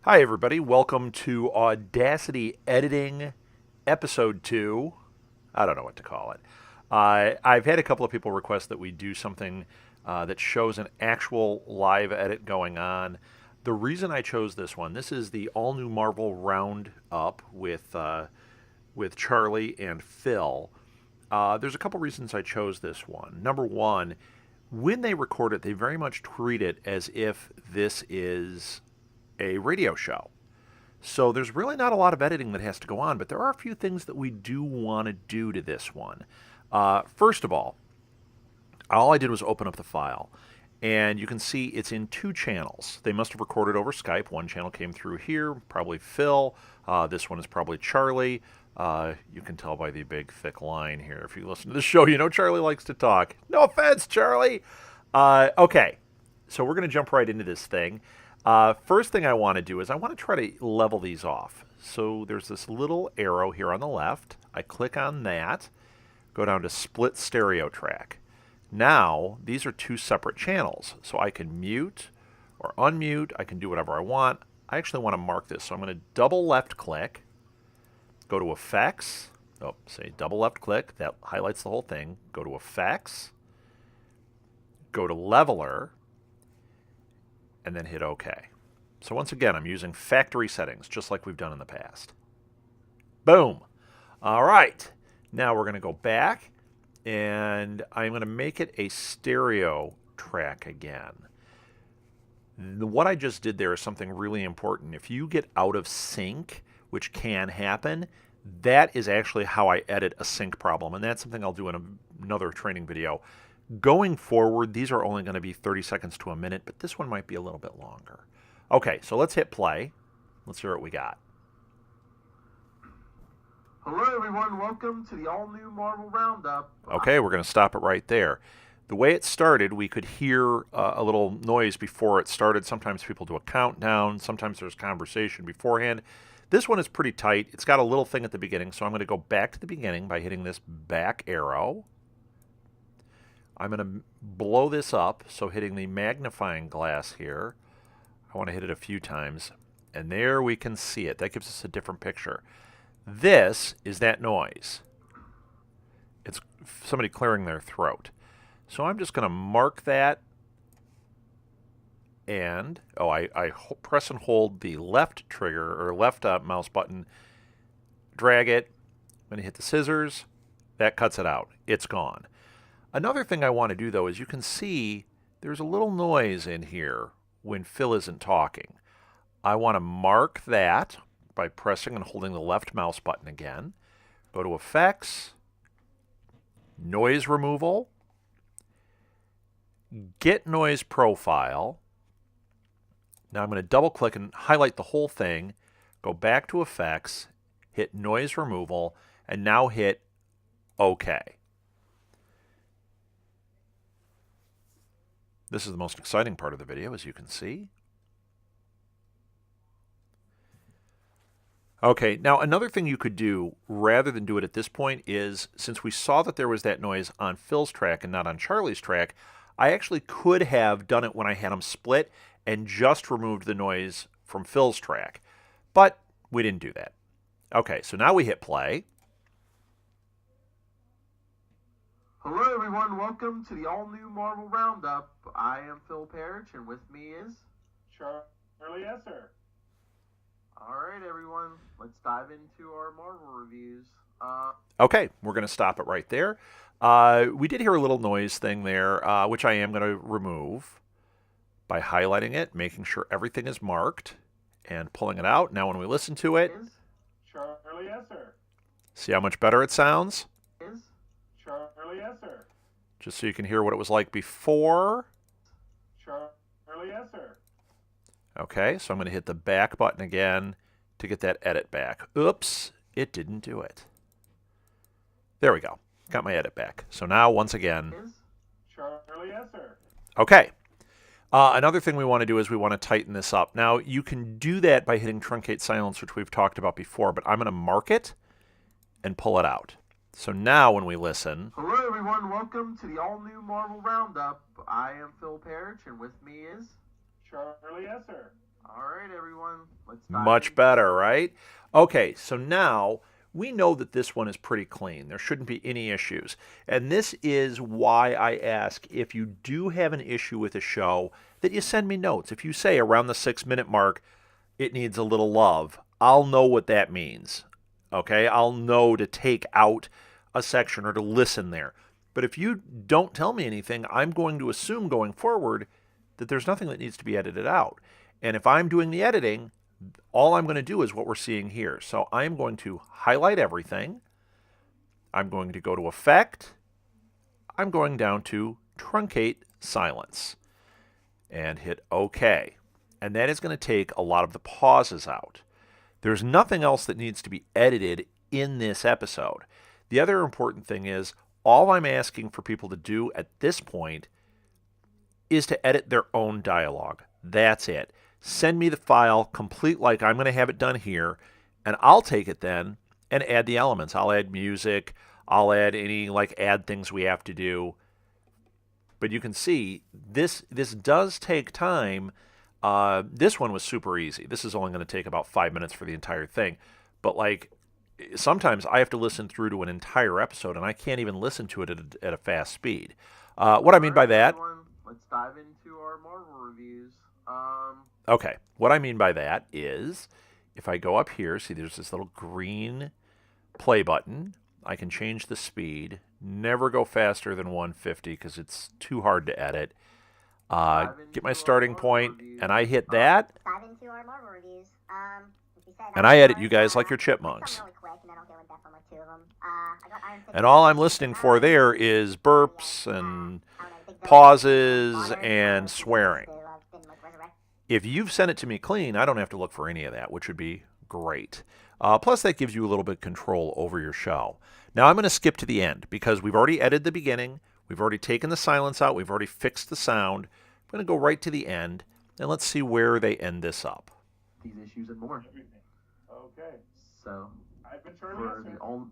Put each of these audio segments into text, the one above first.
Hi, everybody. Welcome to Audacity Editing Episode 2. I don't know what to call it. I've had a couple of people request that we do something that shows an actual live edit going on. The reason I chose this one, this is the all-new Marvel Roundup with Charlie and Phil. There's a couple reasons I chose this one. Number one, when they record it, they very much treat it as if this is a radio show. So there's really not a lot of editing that has to go on, but there are a few things that we do want to do to this one. First of all I did was open up the file, and you can see it's in two channels. They must have recorded over Skype. One channel came through here, probably Phil. This one is probably Charlie. You can tell by the big, thick line here. If you listen to the show, you know Charlie likes to talk. No offense, Charlie. Okay, so we're going to jump right into this thing. First thing I want to do is I want to try to level these off. So there's this little arrow here on the left. I click on that, go down to split stereo track. Now, these are two separate channels. So I can mute or unmute. I can do whatever I want. I actually want to mark this. So I'm going to double left click, go to Effects. Oh, say double left click. That highlights the whole thing. Go to Effects, go to Leveler, and then hit OK. So once again, I'm using factory settings, just like we've done in the past. Boom. All right. Now we're going to go back, and I'm going to make it a stereo track again. What I just did there is something really important. If you get out of sync, which can happen, that is actually how I edit a sync problem, and that's something I'll do in another training video. Going forward, these are only going to be 30 seconds to a minute, but this one might be a little bit longer. Okay, so let's hit play. Let's hear what we got. Hello everyone, welcome to the all-new Marvel Roundup. Okay, we're going to stop it right there. The way it started, we could hear a little noise before it started. Sometimes people do a countdown. Sometimes there's conversation beforehand. This one is pretty tight. It's got a little thing at the beginning, so I'm going to go back to the beginning by hitting this back arrow. I'm going to blow this up, so hitting the magnifying glass here. I want to hit it a few times, and there we can see it. That gives us a different picture. This is that noise. It's somebody clearing their throat. So I'm just going to mark that, and I press and hold the left trigger, or left mouse button, drag it. I'm going to hit the scissors. That cuts it out. It's gone. Another thing I want to do, though, is you can see there's a little noise in here when Phil isn't talking. I want to mark that by pressing and holding the left mouse button again. Go to Effects, Noise Removal, Get Noise Profile. Now I'm going to double click and highlight the whole thing, go back to Effects, hit Noise Removal, and now hit OK. This is the most exciting part of the video, as you can see. Okay, now another thing you could do, rather than do it at this point, is since we saw that there was that noise on Phil's track and not on Charlie's track, I actually could have done it when I had them split and just removed the noise from Phil's track. But we didn't do that. Okay, so now we hit play. Hello everyone, welcome to the all-new Marvel Roundup. I am Phil Parrish, and with me is Charlie Esser. Alright everyone, let's dive into our Marvel reviews. Okay, we're going to stop it right there. We did hear a little noise thing there, which I am going to remove by highlighting it, making sure everything is marked, and pulling it out. Now when we listen to it, Charlie Esser. see how much better it sounds? Charlie Esser. Just so you can hear what it was like before. Charlie Esser. Okay, so I'm going to hit the back button again to get that edit back. Oops, it didn't do it. There we go. Got my edit back. So now, once again, Charlie Esser. okay. Another thing we want to do is we want to tighten this up. Now, you can do that by hitting Truncate Silence, which we've talked about before, but I'm going to mark it and pull it out. So now when we listen... Hello everyone, welcome to the all-new Marvel Roundup. I am Phil Parrish, and with me is... Charlie Esser. Alright everyone, let's Much better, right? Okay, so now we know that this one is pretty clean. There shouldn't be any issues. And this is why I ask, if you do have an issue with a show, that you send me notes. If you say around the 6-minute mark, it needs a little love, I'll know what that means. Okay, I'll know to take out a section or to listen there. But if you don't tell me anything, I'm going to assume going forward that there's nothing that needs to be edited out. And if I'm doing the editing, all I'm going to do is what we're seeing here. So I'm going to highlight everything. I'm going to go to Effect. I'm going down to Truncate Silence and hit OK. And that is going to take a lot of the pauses out. There's nothing else that needs to be edited in this episode. The other important thing is, all I'm asking for people to do at this point is to edit their own dialogue. That's it. Send me the file complete like I'm going to have it done here, and I'll take it then and add the elements. I'll add music. I'll add any add things we have to do. But you can see this does take time. This one was super easy. This is only going to take about 5 minutes for the entire thing. But sometimes I have to listen through to an entire episode, and I can't even listen to it at a fast speed. What I mean by that... Everyone, let's dive into our Marvel reviews. Okay, what I mean by that is, if I go up here, see there's this little green play button. I can change the speed. Never go faster than 150 because it's too hard to edit. Get my starting point, and I hit that. Dive into our Marvel reviews. And I edit you guys like your chipmunks. And all I'm listening for there is burps and pauses and swearing. If you've sent it to me clean, I don't have to look for any of that, which would be great. Plus, that gives you a little bit of control over your show. Now, I'm going to skip to the end because we've already edited the beginning. We've already taken the silence out. We've already fixed the sound. I'm going to go right to the end, and let's see where they end this up. These issues and more. Okay. So, I've been Charlie Esser.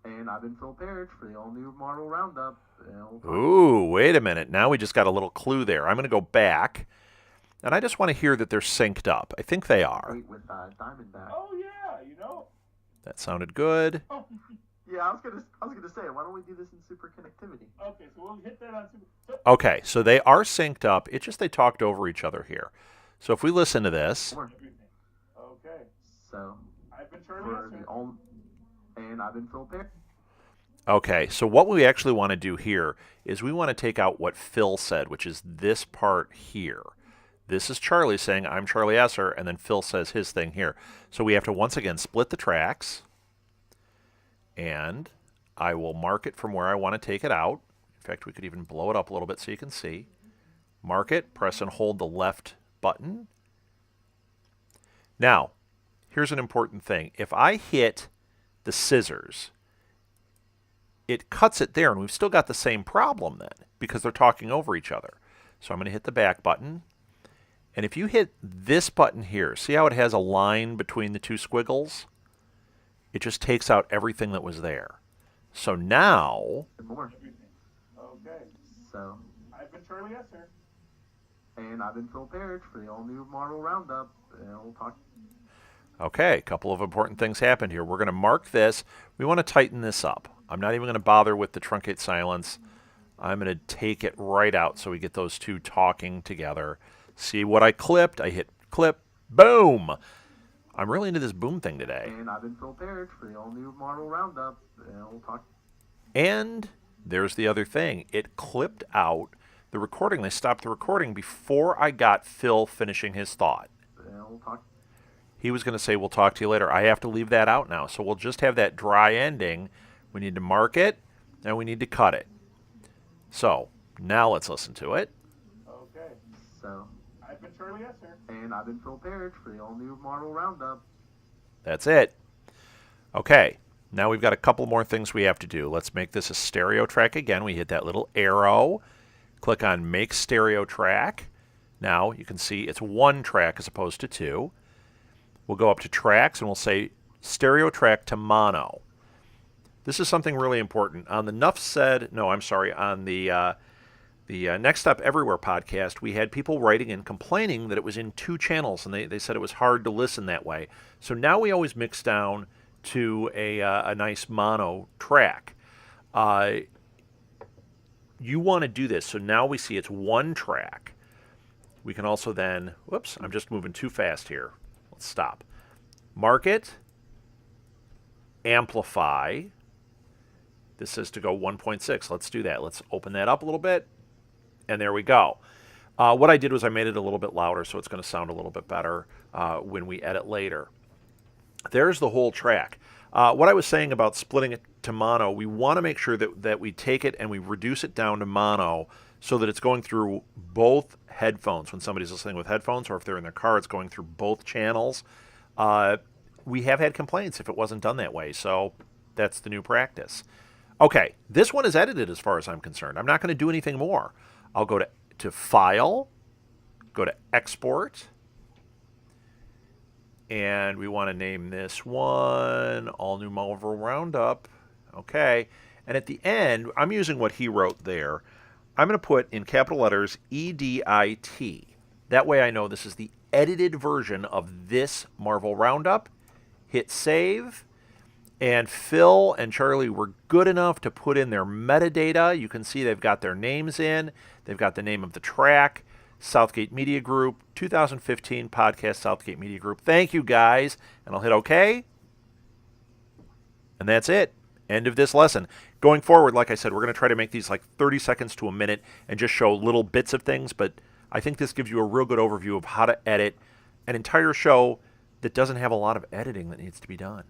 And I've been Phil Parrish for the all-new Marvel Roundup. Ooh, wait a minute. Now we just got a little clue there. I'm going to go back, and I just want to hear that they're synced up. I think they are. With Diamondback. Oh yeah, you know. That sounded good. Yeah, I was gonna say, why don't we do this in super connectivity? Okay, so we'll hit that on super. Okay, so they are synced up. It's just they talked over each other here. So if we listen to this. Okay. So I've been Charlie Esser. And I've been Phil Parrish. Okay, so what we actually want to do here is we want to take out what Phil said, which is this part here. This is Charlie saying, I'm Charlie Esser, and then Phil says his thing here. So we have to once again split the tracks, and I will mark it from where I want to take it out. In fact, we could even blow it up a little bit so you can see. Mark it, press and hold the left button. Now, here's an important thing. If I hit the scissors, it cuts it there, and we've still got the same problem then because they're talking over each other. So I'm going to hit the back button, and if you hit this button here, see how it has a line between the two squiggles? It just takes out everything that was there. So now... More. Okay. So I've been Charlie Esser. And I've been Phil Parrish for the all-new Marvel Roundup. And we'll talk... Okay, a couple of important things happened here. We're going to mark this. We want to tighten this up. I'm not even going to bother with the truncate silence. I'm going to take it right out so we get those two talking together. See what I clipped? I hit clip. Boom! I'm really into this boom thing today. And I've been Phil Parrish for the all-new Marvel Roundup. And we'll talk... And there's the other thing. It clipped out the recording. They stopped the recording before I got Phil finishing his thought. And we'll talk... He was going to say, we'll talk to you later. I have to leave that out now. So we'll just have that dry ending. We need to mark it, and we need to cut it. So now let's listen to it. Okay. So I've been Charlie Esser. And I've been Phil Parrish for the all-new Marvel Roundup. That's it. Okay. Now we've got a couple more things we have to do. Let's make this a stereo track again. We hit that little arrow. Click on Make Stereo Track. Now you can see it's one track as opposed to two. We'll go up to Tracks, and we'll say Stereo Track to Mono. This is something really important. On the on the The Next Stop Everywhere podcast, we had people writing in complaining that it was in 2 channels, and they said it was hard to listen that way. So now we always mix down to a nice mono track. You want to do this, so now we see it's 1 track. We can also then, whoops, I'm just moving too fast here. Let's stop. Mark it, amplify. This says to go 1.6. Let's do that. Let's open that up a little bit. And there we go. What I did was I made it a little bit louder so it's going to sound a little bit better when we edit later. There's the whole track. What I was saying about splitting it to mono, we want to make sure that we take it and we reduce it down to mono so that it's going through both headphones. When somebody's listening with headphones or if they're in their car, it's going through both channels. We have had complaints if it wasn't done that way, so that's the new practice. Okay, this one is edited as far as I'm concerned. I'm not going to do anything more. I'll go to File, go to Export, and we want to name this one All New Marvel Roundup. Okay, and at the end, I'm using what he wrote there. I'm going to put in capital letters EDIT. That way I know this is the edited version of this Marvel Roundup. Hit Save. And Phil and Charlie were good enough to put in their metadata. You can see they've got their names in. They've got the name of the track, Southgate Media Group, 2015 podcast, Southgate Media Group. Thank you, guys. And I'll hit OK. And that's it. End of this lesson. Going forward, like I said, we're going to try to make these like 30 seconds to a minute and just show little bits of things. But I think this gives you a real good overview of how to edit an entire show that doesn't have a lot of editing that needs to be done.